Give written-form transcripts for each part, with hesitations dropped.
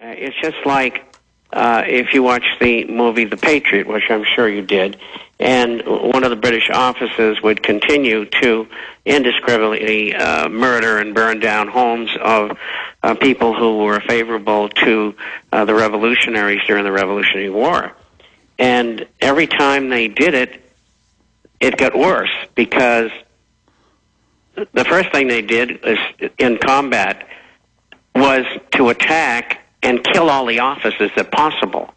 It's just like if you watch the movie The Patriot, which I'm sure you did, and one of the British officers would continue to indiscriminately murder and burn down homes of people who were favorable to the revolutionaries during the Revolutionary War. And every time they did it, it got worse, because the first thing they did is, in combat, was to attack and kill all the officers if possible.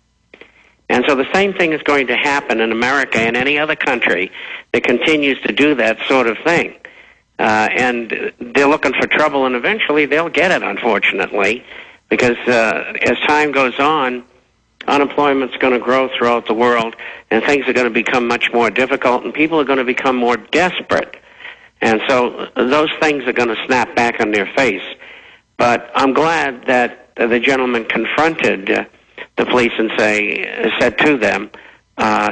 And so the same thing is going to happen in America and any other country that continues to do that sort of thing. And they're looking for trouble, and eventually they'll get it, unfortunately, because as time goes on, unemployment's going to grow throughout the world, and things are going to become much more difficult, and people are going to become more desperate. And so those things are going to snap back on their face. But I'm glad that the gentleman confronted the police and said to them,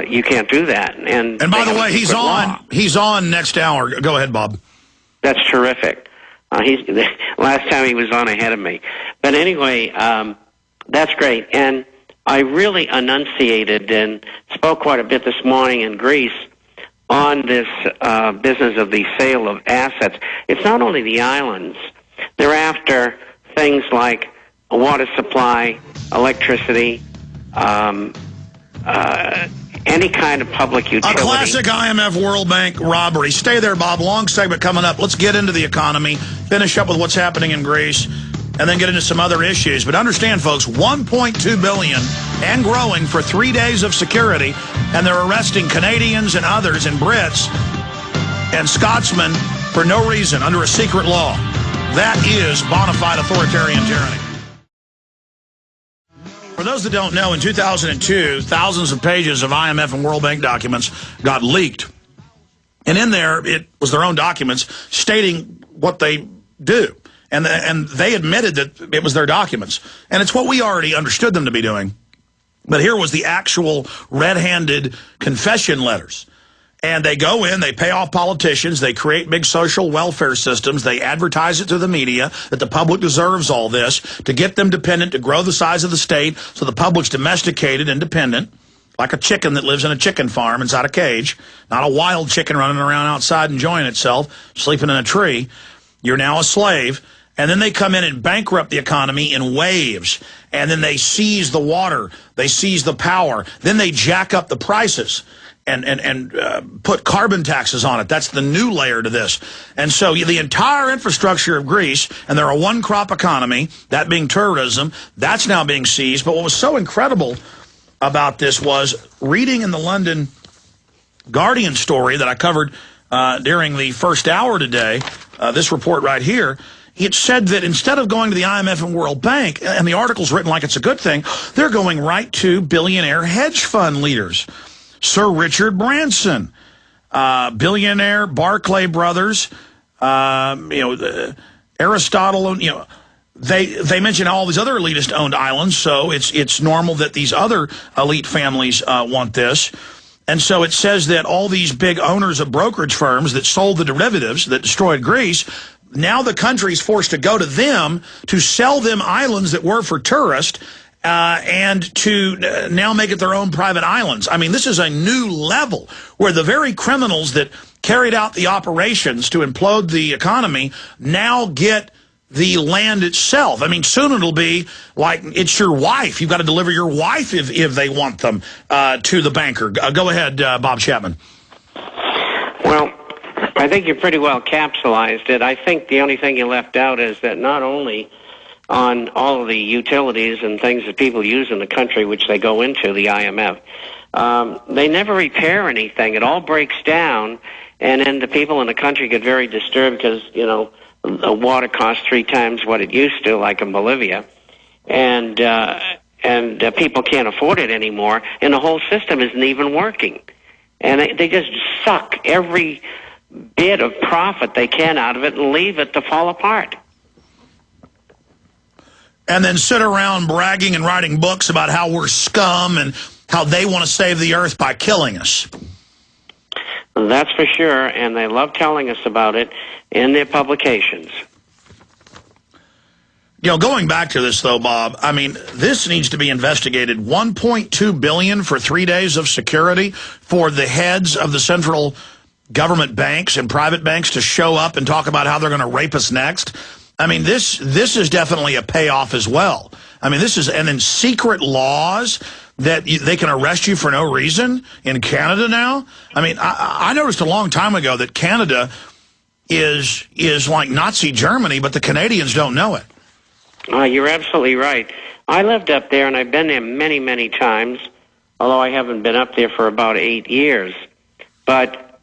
you can't do that. And by the way, he's on next hour. Go ahead, Bob. That's terrific. Last time he was on ahead of me. But anyway, that's great. And I really enunciated and spoke quite a bit this morning in Greece on this business of the sale of assets. It's not only the islands. They're after things like a water supply, electricity, any kind of public utility. A classic IMF World Bank robbery. Stay there, Bob. Long segment coming up. Let's get into the economy, finish up with what's happening in Greece, and then get into some other issues. But understand, folks, $1.2 billion and growing for 3 days of security, and they're arresting Canadians and others and Brits and Scotsmen for no reason under a secret law. That is bona fide authoritarian tyranny. For those that don't know, in 2002, thousands of pages of IMF and World Bank documents got leaked. And in there, it was their own documents stating what they do. And they admitted that it was their documents. And it's what we already understood them to be doing. But here was the actual red-handed confession letters. And they go in, they pay off politicians, they create big social welfare systems, they advertise it to the media that the public deserves all this, to get them dependent, to grow the size of the state so the public's domesticated and dependent, like a chicken that lives in a chicken farm inside a cage, not a wild chicken running around outside enjoying itself, sleeping in a tree. You're now a slave. And then they come in and bankrupt the economy in waves. And then they seize the water. They seize the power. Then they jack up the prices and put carbon taxes on it. That's the new layer to this. And so the entire infrastructure of Greece, and they're a one-crop economy, that being tourism, that's now being seized. But what was so incredible about this was reading in the London Guardian story that I covered during the first hour today, this report right here, it said that instead of going to the IMF and World Bank, and the article's written like it's a good thing, they're going right to billionaire hedge fund leaders. Sir Richard Branson, billionaire Barclay Brothers, Aristotle, they mention all these other elitist-owned islands, so it's normal that these other elite families want this. And so it says that all these big owners of brokerage firms that sold the derivatives that destroyed Greece, now the country's forced to go to them to sell them islands that were for tourists, and to now make it their own private islands. I mean, this is a new level where the very criminals that carried out the operations to implode the economy now get the land itself. I mean, soon it'll be like it's your wife. You've got to deliver your wife if they want them to the banker. Go ahead, Bob Chapman. Well, I think you pretty well capsulized it. I think the only thing you left out is that not only on all of the utilities and things that people use in the country, which they go into, the IMF, they never repair anything. It all breaks down, and then the people in the country get very disturbed because, the water costs 3 times what it used to, like in Bolivia, and people can't afford it anymore, and the whole system isn't even working. And they just suck every bit of profit they can out of it and leave it to fall apart. And then sit around bragging and writing books about how we're scum and how they want to save the earth by killing us. That's for sure, and they love telling us about it in their publications. You know, going back to this, though, Bob, I mean, this needs to be investigated. $1.2 billion for 3 days of security for the heads of the central government banks and private banks to show up and talk about how they're going to rape us next. I mean, this is definitely a payoff as well. I mean, this is, and then secret laws that they can arrest you for no reason in Canada now. I mean, I noticed a long time ago that Canada is like Nazi Germany, but the Canadians don't know it. You're absolutely right. I lived up there, and I've been there many, many times, although I haven't been up there for about 8 years. But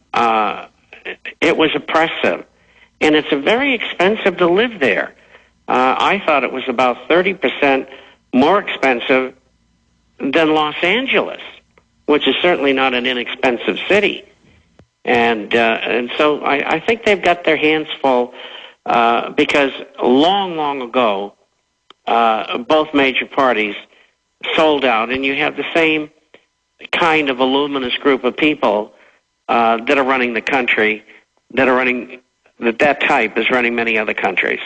it was oppressive, and it's very expensive to live there. I thought it was about 30% more expensive than Los Angeles, which is certainly not an inexpensive city. And so I think they've got their hands full because long, long ago, both major parties sold out, and you have the same kind of voluminous group of people that are running the country, that type is running many other countries.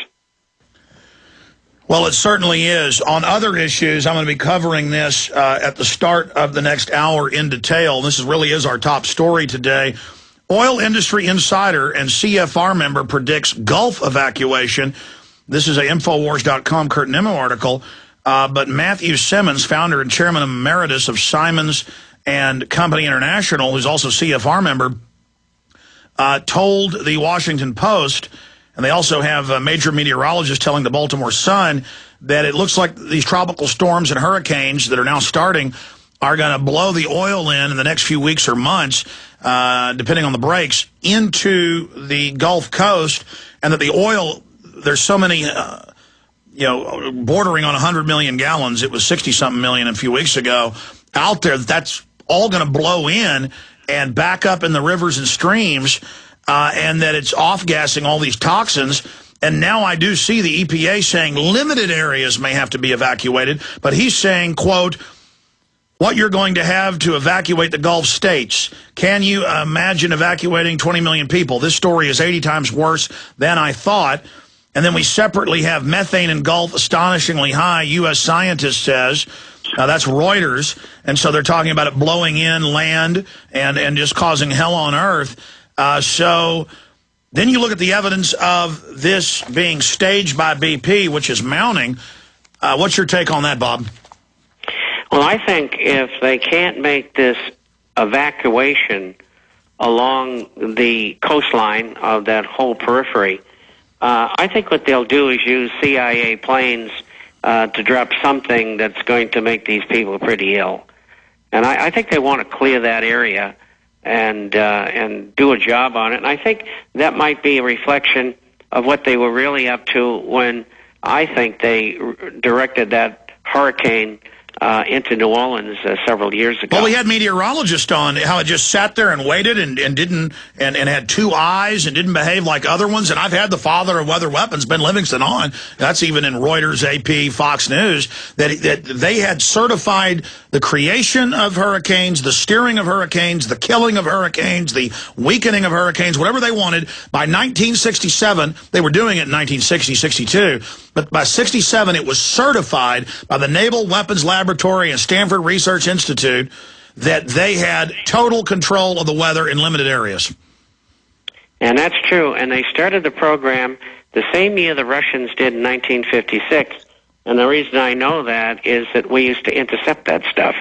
Well, it certainly is. On other issues, I'm going to be covering this at the start of the next hour in detail. This really is our top story today. Oil industry insider and CFR member predicts Gulf evacuation. This is a Infowars.com Kurt Nimmo article. But Matthew Simmons, founder and chairman emeritus of Simons and Company International, who's also CFR member, told the Washington Post, and they also have major meteorologists telling the Baltimore Sun, that it looks like these tropical storms and hurricanes that are now starting are going to blow the oil in the next few weeks or months, depending on the breaks, into the Gulf Coast, and that the oil, there's so many, bordering on 100 million gallons, it was 60-something million a few weeks ago, out there, that's all going to blow in and back up in the rivers and streams, and that it's off-gassing all these toxins. And now I do see the EPA saying limited areas may have to be evacuated, but he's saying, quote, what you're going to have to evacuate the Gulf states. Can you imagine evacuating 20 million people? This story is 80 times worse than I thought. And then we separately have methane in Gulf astonishingly high, U.S. scientist says. That's Reuters. And so they're talking about it blowing in land and just causing hell on earth. So then you look at the evidence of this being staged by BP, which is mounting. What's your take on that, Bob? Well, I think if they can't make this evacuation along the coastline of that whole periphery, I think what they'll do is use CIA planes to drop something that's going to make these people pretty ill. And I think they want to clear that area and do a job on it. And I think that might be a reflection of what they were really up to when I think they directed that hurricane into New Orleans several years ago. Well, we had meteorologists on how it just sat there and waited and didn't and had two eyes and didn't behave like other ones. And I've had the father of weather weapons, Ben Livingston, on. That's even in Reuters, AP, Fox News, that they had certified the creation of hurricanes, the steering of hurricanes, the killing of hurricanes, the weakening of hurricanes, whatever they wanted. By 1967, they were doing it in 1960, 62. But by 67, it was certified by the Naval Weapons Laboratory and Stanford Research Institute that they had total control of the weather in limited areas. And that's true. And they started the program the same year the Russians did in 1956. And the reason I know that is that we used to intercept that stuff.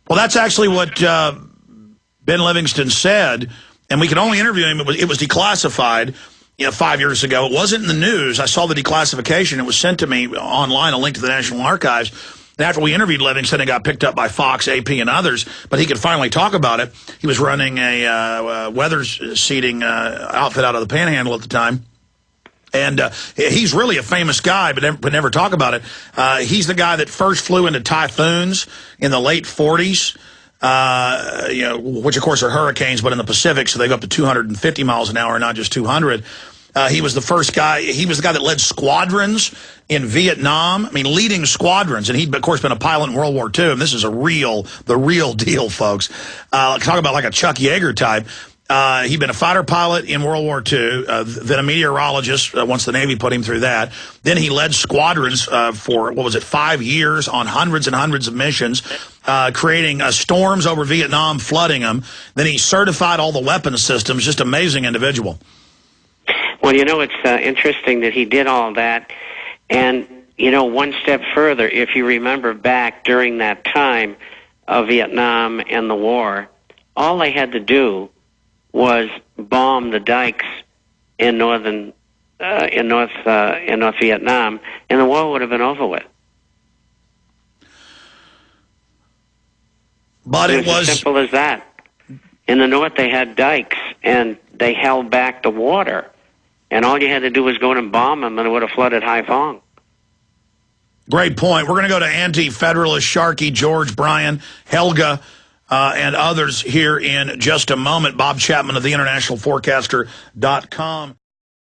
Well, that's actually what Ben Livingston said, and we could only interview him. It was declassified. 5 years ago. It wasn't in the news. I saw the declassification. It was sent to me online, a link to the National Archives. And after we interviewed Livingston, it got picked up by Fox, AP, and others, but he could finally talk about it. He was running a weather seeding outfit out of the Panhandle at the time. And he's really a famous guy, but never talk about it. He's the guy that first flew into typhoons in the late 40s. Which of course are hurricanes, but in the Pacific, so they go up to 250 miles an hour, not just 200. He was the first guy. He was the guy that led squadrons in Vietnam. I mean, leading squadrons, and he'd of course been a pilot in World War II. And this is the real deal, folks. Talk about like a Chuck Yeager type. He'd been a fighter pilot in World War II, then a meteorologist once the Navy put him through that. Then he led squadrons for, 5 years on hundreds and hundreds of missions, creating storms over Vietnam, flooding them. Then he certified all the weapons systems. Just amazing individual. Well, it's interesting that he did all that. And, one step further, if you remember back during that time of Vietnam and the war, all they had to do was bomb the dikes in North Vietnam, and the war would have been over with. But it was as simple as that. In the North, they had dikes, and they held back the water, and all you had to do was go in and bomb them, and it would have flooded Haiphong. Great point. We're going to go to anti-federalist Sharkey, George, Brian, Helga, and others here in just a moment. Bob Chapman of the internationalforecaster.com.